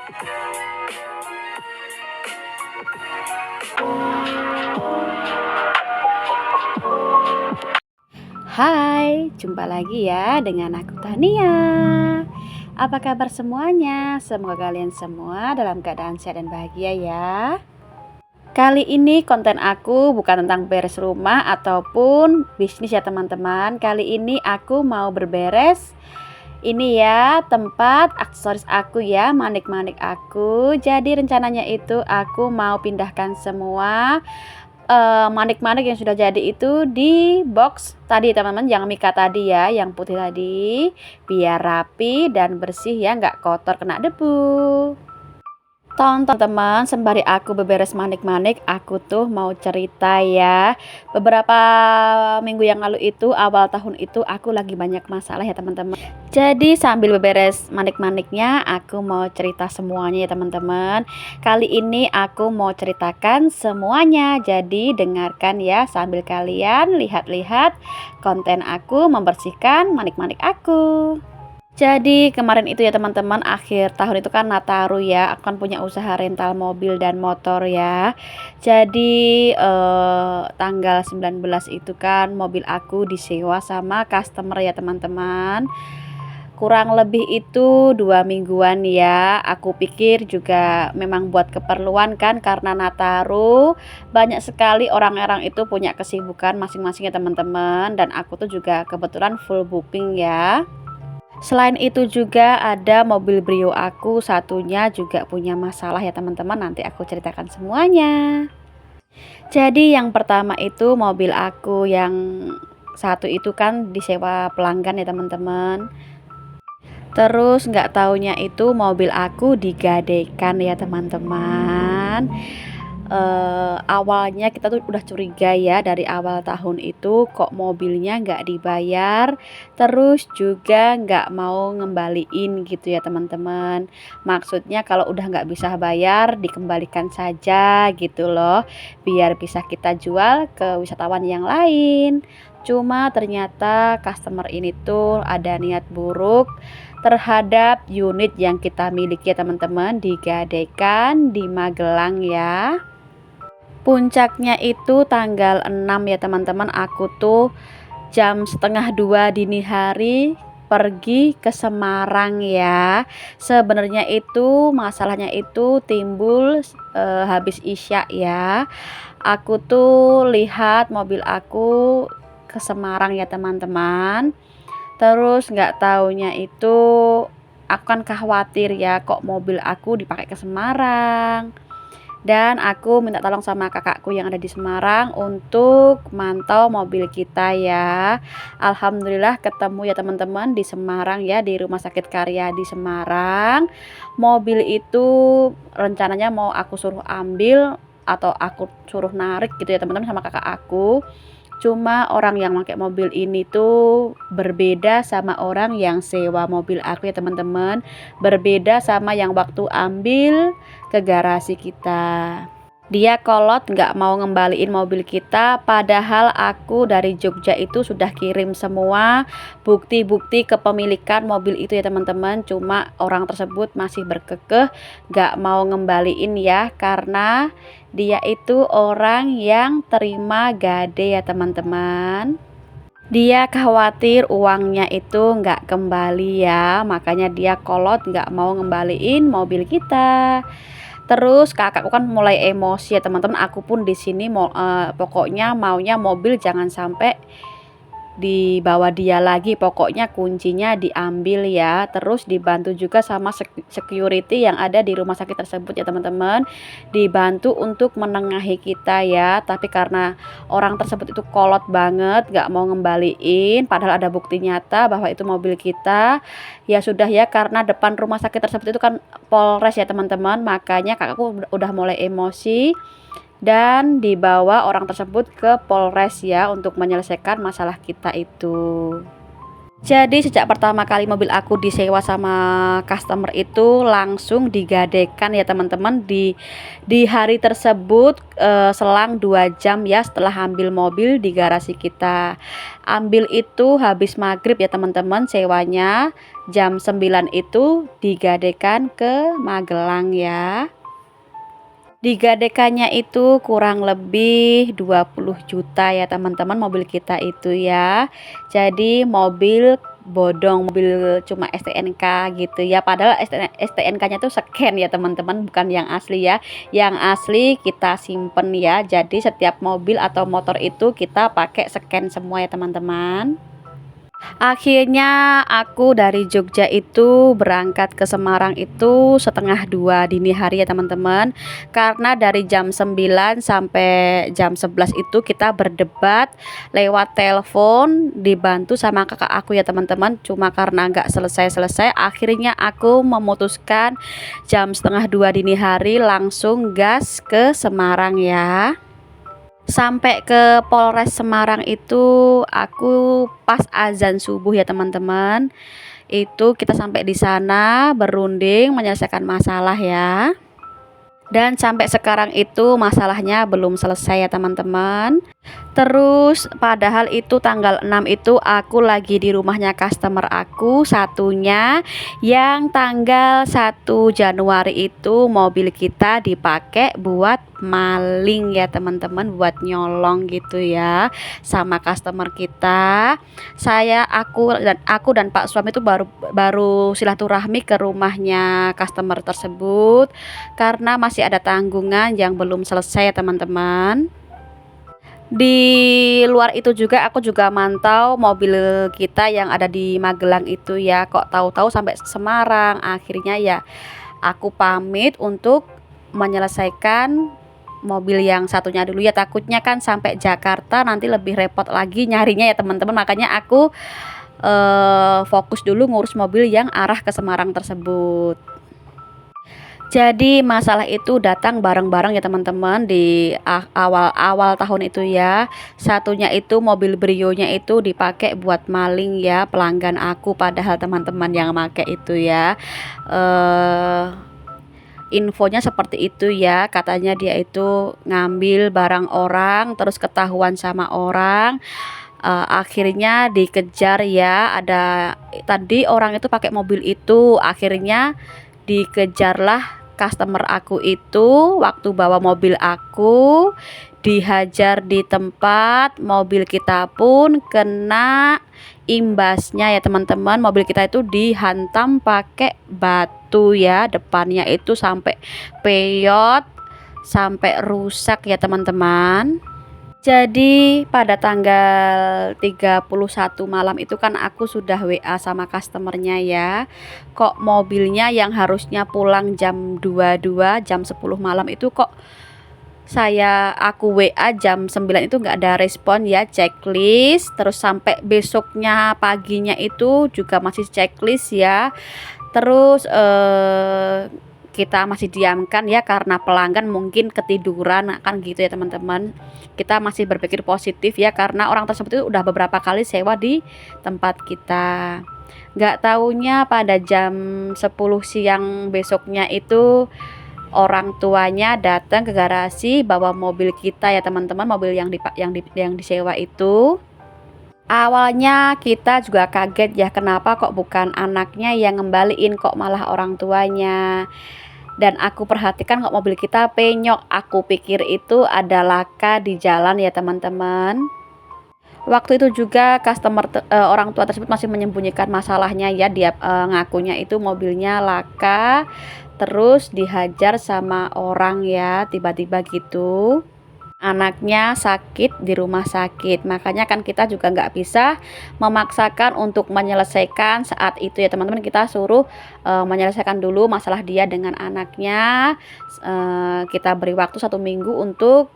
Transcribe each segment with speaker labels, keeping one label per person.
Speaker 1: Hai, jumpa lagi ya dengan aku Tania. Apa kabar semuanya? Semoga kalian semua dalam keadaan sehat dan bahagia ya. Kali ini konten aku bukan tentang beres rumah ataupun bisnis ya teman-teman. Kali ini aku mau berberes ini ya tempat aksesoris aku ya, manik-manik aku. Jadi rencananya itu aku mau pindahkan semua manik-manik yang sudah jadi itu di box tadi teman-teman, yang mika tadi ya, yang putih tadi, biar rapi dan bersih ya, nggak kotor kena debu. Tonton teman, sembari aku beberes manik-manik, aku tuh mau cerita ya. Beberapa minggu yang lalu itu, awal tahun itu aku lagi banyak masalah ya teman-teman. Jadi sambil beberes manik-maniknya, aku mau cerita semuanya ya teman-teman. Kali ini aku mau ceritakan semuanya. Jadi dengarkan ya sambil kalian lihat-lihat konten aku membersihkan manik-manik aku. Jadi kemarin itu ya teman-teman, akhir tahun itu kan Nataru ya, aku kan punya usaha rental mobil dan motor ya. Jadi tanggal 19 itu kan mobil aku disewa sama customer ya teman-teman. Kurang lebih itu 2 mingguan ya. Aku pikir juga memang buat keperluan kan, karena Nataru banyak sekali orang-orang itu punya kesibukan masing-masing ya teman-teman. Dan aku tuh juga kebetulan full booking ya. Selain itu juga ada mobil Brio aku satunya juga punya masalah ya teman-teman, nanti aku ceritakan semuanya. Jadi yang pertama itu mobil aku yang satu itu kan disewa pelanggan ya teman-teman. Terus nggak taunya itu mobil aku digadaikan ya teman-teman. Awalnya kita tuh udah curiga ya, dari awal tahun itu kok mobilnya nggak dibayar, terus juga nggak mau ngembaliin gitu ya teman-teman. Maksudnya kalau udah nggak bisa bayar dikembalikan saja gitu loh, biar bisa kita jual ke wisatawan yang lain. Cuma ternyata customer ini tuh ada niat buruk terhadap unit yang kita miliki ya teman-teman, digadaikan di Magelang ya. Puncaknya itu tanggal 6 ya teman-teman, aku tuh jam setengah 2 dini hari pergi ke Semarang ya. Sebenarnya itu masalahnya itu timbul habis isya ya. Aku tuh lihat mobil aku ke Semarang ya teman-teman. Terus nggak taunya itu aku kan khawatir ya, kok mobil aku dipakai ke Semarang. Dan aku minta tolong sama kakakku yang ada di Semarang untuk mantau mobil kita ya. Alhamdulillah ketemu ya teman-teman di Semarang ya, di Rumah Sakit Karya di Semarang. Mobil itu rencananya mau aku suruh ambil atau aku suruh narik gitu ya teman-teman sama kakak aku. Cuma orang yang pakai mobil ini tuh berbeda sama orang yang sewa mobil aku ya teman-teman. Berbeda sama yang waktu ambil ke garasi kita. Dia kolot nggak mau ngembaliin mobil kita, padahal aku dari Jogja itu sudah kirim semua bukti-bukti kepemilikan mobil itu ya teman-teman. Cuma orang tersebut masih berkekeh nggak mau ngembaliin ya, karena dia itu orang yang terima gade ya teman-teman. Dia khawatir uangnya itu nggak kembali ya, makanya dia kolot nggak mau ngembaliin mobil kita. Terus kakakku kan mulai emosi ya teman-teman. Aku pun di sini mau pokoknya maunya mobil jangan sampai dibawa dia lagi, pokoknya kuncinya diambil ya. Terus dibantu juga sama security yang ada di rumah sakit tersebut ya teman-teman, dibantu untuk menengahi kita ya. Tapi karena orang tersebut itu kolot banget, gak mau ngembaliin padahal ada bukti nyata bahwa itu mobil kita. Ya sudah ya, karena depan rumah sakit tersebut itu kan Polres ya teman-teman, makanya kakakku udah mulai emosi dan dibawa orang tersebut ke Polres ya untuk menyelesaikan masalah kita itu. Jadi sejak pertama kali mobil aku disewa sama customer itu langsung digadekan ya teman-teman di hari tersebut, selang 2 jam ya setelah ambil mobil di garasi kita. Ambil itu habis maghrib ya teman-teman, sewanya jam 9 itu digadekan ke Magelang ya. Digadekannya itu kurang lebih 20 juta ya teman-teman mobil kita itu ya. Jadi mobil bodong, mobil cuma STNK gitu ya. Padahal STNK-nya tuh scan ya teman-teman, bukan yang asli ya. Yang asli kita simpen ya. Jadi setiap mobil atau motor itu kita pakai scan semua ya teman-teman. Akhirnya aku dari Jogja itu berangkat ke Semarang itu setengah 2 dini hari ya teman-teman. Karena dari jam 9 sampai jam 11 itu kita berdebat lewat telepon dibantu sama kakak aku ya teman-teman. Cuma karena nggak selesai-selesai, akhirnya aku memutuskan jam setengah 2 dini hari langsung gas ke Semarang ya. Sampai ke Polres Semarang itu aku pas azan subuh ya teman-teman. Itu kita sampai di sana berunding menyelesaikan masalah ya. Dan sampai sekarang itu masalahnya belum selesai ya teman-teman. Terus padahal itu tanggal 6 itu aku lagi di rumahnya customer aku satunya, yang tanggal 1 Januari itu mobil kita dipakai buat maling ya teman-teman, buat nyolong gitu ya sama customer kita. Aku dan Pak suami itu baru silaturahmi ke rumahnya customer tersebut karena masih ada tanggungan yang belum selesai ya teman-teman. Di luar itu juga aku juga mantau mobil kita yang ada di Magelang itu ya, kok tahu-tahu sampai Semarang. Akhirnya ya aku pamit untuk menyelesaikan mobil yang satunya dulu ya, takutnya kan sampai Jakarta nanti lebih repot lagi nyarinya ya teman-teman. Makanya aku fokus dulu ngurus mobil yang arah ke Semarang tersebut. Jadi masalah itu datang bareng-bareng ya teman-teman di awal-awal tahun itu ya. Satunya itu mobil Brio-nya itu dipakai buat maling ya pelanggan aku, padahal teman-teman yang make itu ya. Infonya seperti itu ya, katanya dia itu ngambil barang orang terus ketahuan sama orang. Akhirnya dikejar ya, ada tadi orang itu pakai mobil itu, akhirnya dikejarlah customer aku itu waktu bawa mobil aku, dihajar di tempat, mobil kita pun kena imbasnya ya teman-teman. Mobil kita itu dihantam pakai batu ya, depannya itu sampai peyot, sampai rusak ya teman-teman. Jadi pada tanggal 31 malam itu kan aku sudah WA sama customernya ya. Kok mobilnya yang harusnya pulang jam 22, jam 10 malam itu kok aku WA jam 9 itu nggak ada respon ya, checklist. Terus sampai besoknya paginya itu juga masih checklist ya. Terus kita masih diamkan ya karena pelanggan mungkin ketiduran kan gitu ya teman-teman. Kita masih berpikir positif ya karena orang tersebut itu udah beberapa kali sewa di tempat kita. Nggak taunya pada jam 10 siang besoknya itu orang tuanya datang ke garasi bawa mobil kita ya teman-teman, mobil yang disewa itu. Awalnya kita juga kaget ya, kenapa kok bukan anaknya yang ngembaliin, kok malah orang tuanya. Dan aku perhatikan kok mobil kita penyok, aku pikir itu ada laka di jalan ya teman-teman. Waktu itu juga orang tua tersebut masih menyembunyikan masalahnya ya, dia ngakunya itu mobilnya laka terus dihajar sama orang ya, tiba-tiba gitu. Anaknya sakit di rumah sakit, makanya kan kita juga nggak bisa memaksakan untuk menyelesaikan saat itu ya teman-teman. Kita suruh menyelesaikan dulu masalah dia dengan anaknya. Kita beri waktu 1 minggu untuk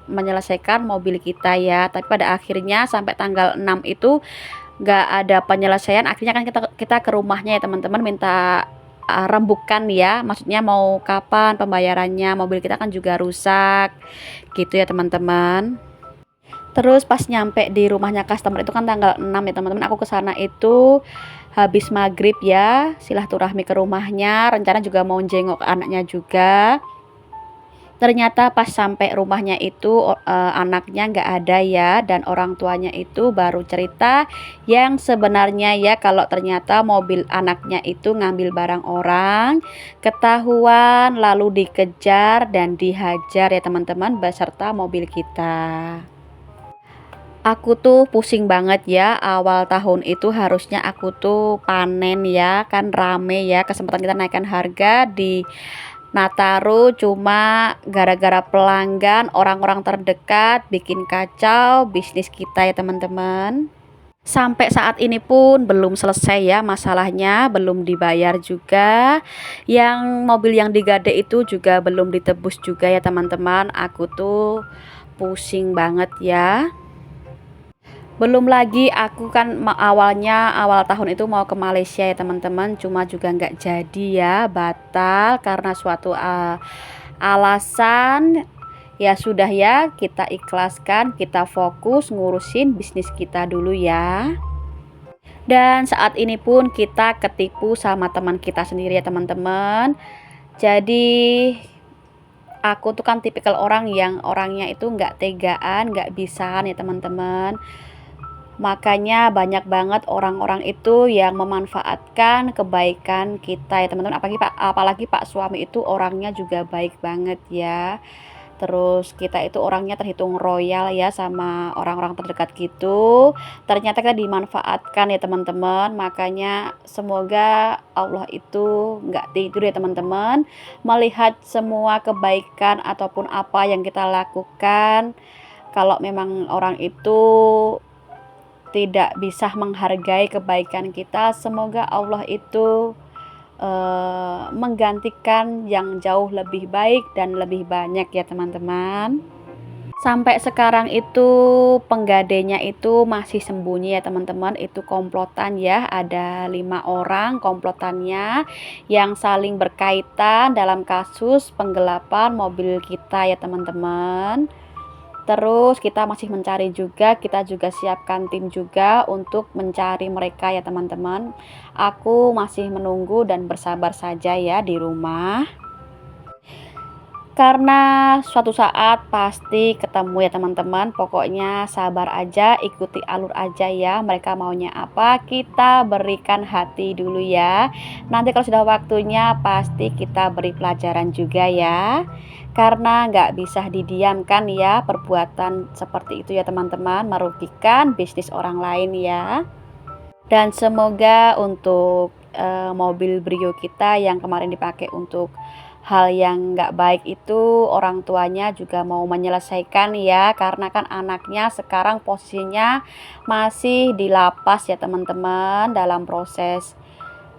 Speaker 1: menyelesaikan mobil kita ya, tapi pada akhirnya sampai tanggal 6 itu nggak ada penyelesaian. Akhirnya kan kita ke rumahnya ya teman-teman, minta rembukan ya, maksudnya mau kapan pembayarannya, mobil kita kan juga rusak gitu ya teman-teman. Terus pas nyampe di rumahnya customer itu kan tanggal 6 ya teman-teman, aku ke sana itu habis maghrib ya, silaturahmi ke rumahnya, rencana juga mau jenguk anaknya juga. Ternyata pas sampai rumahnya itu anaknya nggak ada ya, dan orang tuanya itu baru cerita yang sebenarnya ya, kalau ternyata mobil anaknya itu ngambil barang orang, ketahuan lalu dikejar dan dihajar ya teman-teman beserta mobil kita. Aku tuh pusing banget ya, awal tahun itu harusnya aku tuh panen ya, kan rame ya, kesempatan kita naikkan harga di Nataru, cuma gara-gara pelanggan, orang-orang terdekat bikin kacau bisnis kita ya teman-teman. Sampai saat ini pun belum selesai ya masalahnya, belum dibayar juga. Yang mobil yang digade itu juga belum ditebus juga ya teman-teman. Aku tuh pusing banget ya. Belum lagi aku kan awalnya awal tahun itu mau ke Malaysia ya teman-teman, cuma juga nggak jadi ya, batal karena suatu alasan. Ya sudah ya, kita ikhlaskan, kita fokus ngurusin bisnis kita dulu ya. Dan saat ini pun kita ketipu sama teman kita sendiri ya teman-teman. Jadi aku tuh kan tipikal orang yang orangnya itu nggak tegaan, nggak bisaan ya teman-teman. Makanya banyak banget orang-orang itu yang memanfaatkan kebaikan kita ya teman-teman, apalagi Pak suami itu orangnya juga baik banget ya. Terus kita itu orangnya terhitung royal ya sama orang-orang terdekat gitu. Ternyata kita dimanfaatkan ya teman-teman. Makanya semoga Allah itu nggak tidur ya teman-teman, melihat semua kebaikan ataupun apa yang kita lakukan. Kalau memang orang itu tidak bisa menghargai kebaikan kita, semoga Allah itu menggantikan yang jauh lebih baik dan lebih banyak ya teman-teman. Sampai sekarang itu penggadainya itu masih sembunyi ya teman-teman, itu komplotan ya, ada 5 orang komplotannya yang saling berkaitan dalam kasus penggelapan mobil kita ya teman-teman. Terus kita masih mencari juga, kita juga siapkan tim juga untuk mencari mereka ya teman-teman. Aku masih menunggu dan bersabar saja ya di rumah. Karena suatu saat pasti ketemu ya teman-teman. Pokoknya sabar aja, ikuti alur aja ya. Mereka maunya apa, kita berikan hati dulu ya. Nanti kalau sudah waktunya pasti kita beri pelajaran juga ya. Karena nggak bisa didiamkan ya perbuatan seperti itu ya teman-teman, merugikan bisnis orang lain ya. Dan semoga untuk mobil Brio kita yang kemarin dipakai untuk hal yang nggak baik itu, orang tuanya juga mau menyelesaikan ya, karena kan anaknya sekarang posisinya masih di lapas ya teman-teman, dalam proses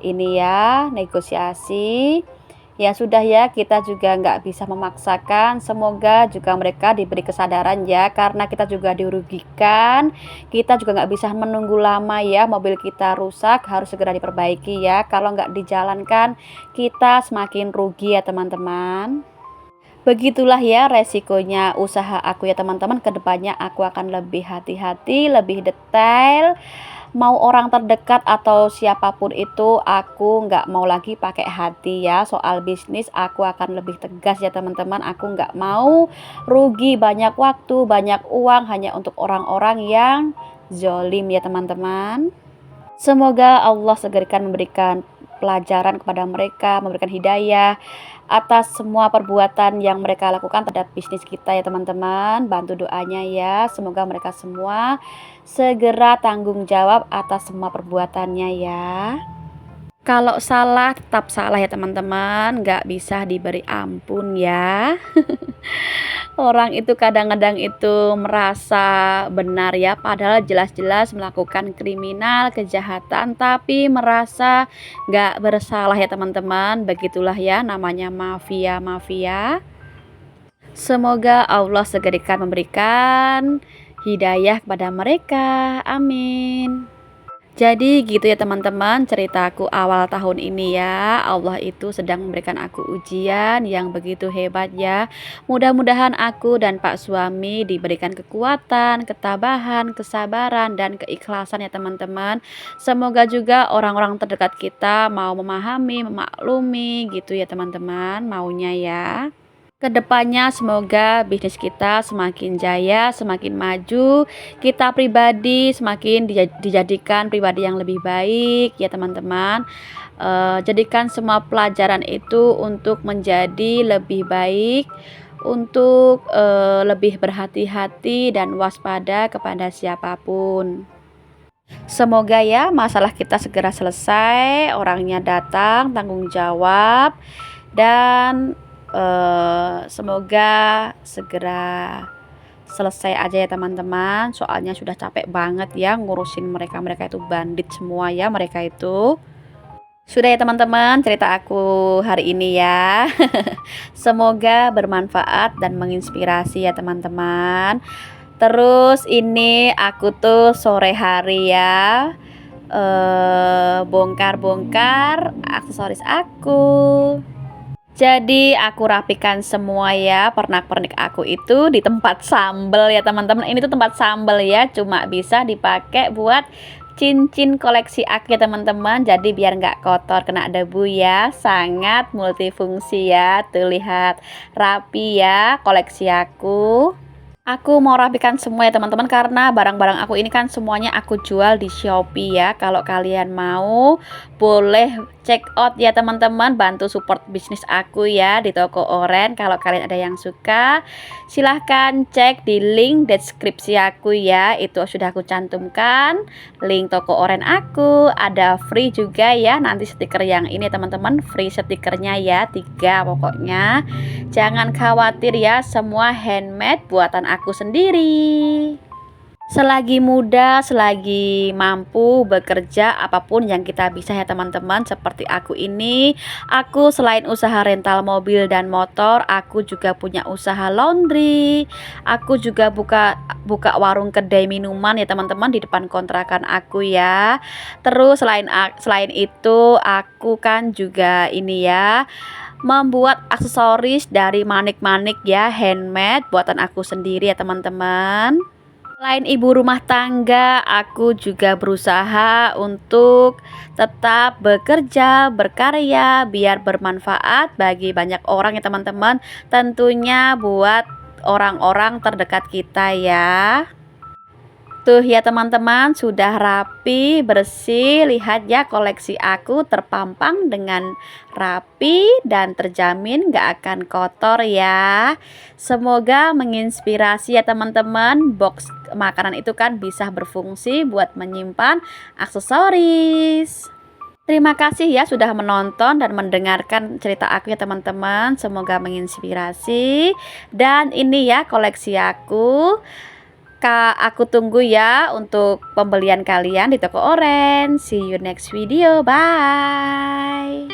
Speaker 1: ini ya, negosiasi. Ya sudah ya, kita juga nggak bisa memaksakan, semoga juga mereka diberi kesadaran ya, karena kita juga dirugikan, kita juga nggak bisa menunggu lama ya, mobil kita rusak harus segera diperbaiki ya, kalau nggak dijalankan kita semakin rugi ya teman-teman. Begitulah ya resikonya usaha aku ya teman-teman, kedepannya aku akan lebih hati-hati, lebih detail. Mau orang terdekat atau siapapun itu, aku nggak mau lagi pakai hati ya. Soal bisnis aku akan lebih tegas ya teman-teman. Aku nggak mau rugi banyak waktu, banyak uang hanya untuk orang-orang yang zolim ya teman-teman. Semoga Allah segerakan memberikan pelajaran kepada mereka, memberikan hidayah atas semua perbuatan yang mereka lakukan terhadap bisnis kita ya teman-teman. Bantu doanya ya, semoga mereka semua segera tanggung jawab atas semua perbuatannya ya. Kalau salah tetap salah ya teman-teman, nggak bisa diberi ampun ya. Orang itu kadang-kadang itu merasa benar ya, padahal jelas-jelas melakukan kriminal, kejahatan, tapi merasa nggak bersalah ya teman-teman. Begitulah ya namanya mafia-mafia. Semoga Allah segerakan memberikan hidayah kepada mereka. Amin. Jadi gitu ya teman-teman ceritaku awal tahun ini ya. Allah itu sedang memberikan aku ujian yang begitu hebat ya. Mudah-mudahan aku dan Pak suami diberikan kekuatan, ketabahan, kesabaran, dan keikhlasan ya teman-teman. Semoga juga orang-orang terdekat kita mau memahami, memaklumi gitu ya teman-teman maunya ya. Kedepannya semoga bisnis kita semakin jaya, semakin maju, kita pribadi semakin dijadikan pribadi yang lebih baik ya teman-teman. Jadikan semua pelajaran itu untuk menjadi lebih baik, untuk lebih berhati-hati dan waspada kepada siapapun. Semoga ya masalah kita segera selesai, orangnya datang, tanggung jawab, dan semoga segera selesai aja ya teman-teman. Soalnya sudah capek banget ya ngurusin mereka. Mereka itu bandit semua ya mereka itu. Sudah ya teman-teman cerita aku hari ini ya. Semoga bermanfaat dan menginspirasi ya teman-teman. Terus ini aku tuh sore hari ya bongkar-bongkar aksesoris aku. Jadi aku rapikan semua ya pernak-pernik aku itu di tempat sambel ya teman-teman. Ini tuh tempat sambel ya, cuma bisa dipakai buat cincin koleksi aku ya teman-teman. Jadi biar nggak kotor kena debu ya. Sangat multifungsi ya. Tuh lihat rapi ya koleksi aku. Aku mau rapikan semua ya teman-teman karena barang-barang aku ini kan semuanya aku jual di Shopee ya. Kalau kalian mau boleh check out ya teman-teman, bantu support bisnis aku ya di toko Oren. Kalau kalian ada yang suka silahkan cek di link deskripsi aku ya. Itu sudah aku cantumkan link toko Oren aku. Ada free juga ya nanti stiker yang ini teman-teman, free stikernya ya 3 pokoknya. Jangan khawatir ya, semua handmade buatan aku sendiri. Selagi muda, selagi mampu bekerja apapun yang kita bisa ya teman-teman. Seperti aku ini, aku selain usaha rental mobil dan motor, aku juga punya usaha laundry. Aku juga buka warung kedai minuman ya teman-teman di depan kontrakan aku ya. Terus selain itu aku kan juga ini ya membuat aksesoris dari manik-manik ya, handmade buatan aku sendiri ya teman-teman. Selain ibu rumah tangga, aku juga berusaha untuk tetap bekerja, berkarya, biar bermanfaat bagi banyak orang ya teman-teman. Tentunya buat orang-orang terdekat kita ya. Tuh ya teman-teman, sudah rapi, bersih. Lihat ya koleksi aku terpampang dengan rapi dan terjamin gak akan kotor ya. Semoga menginspirasi ya teman-teman. Box makanan itu kan bisa berfungsi buat menyimpan aksesoris. Terima kasih ya sudah menonton dan mendengarkan cerita aku ya teman-teman. Semoga menginspirasi. Dan ini ya koleksi aku. Kak, aku tunggu ya untuk pembelian kalian di toko Oren. See you next video. Bye.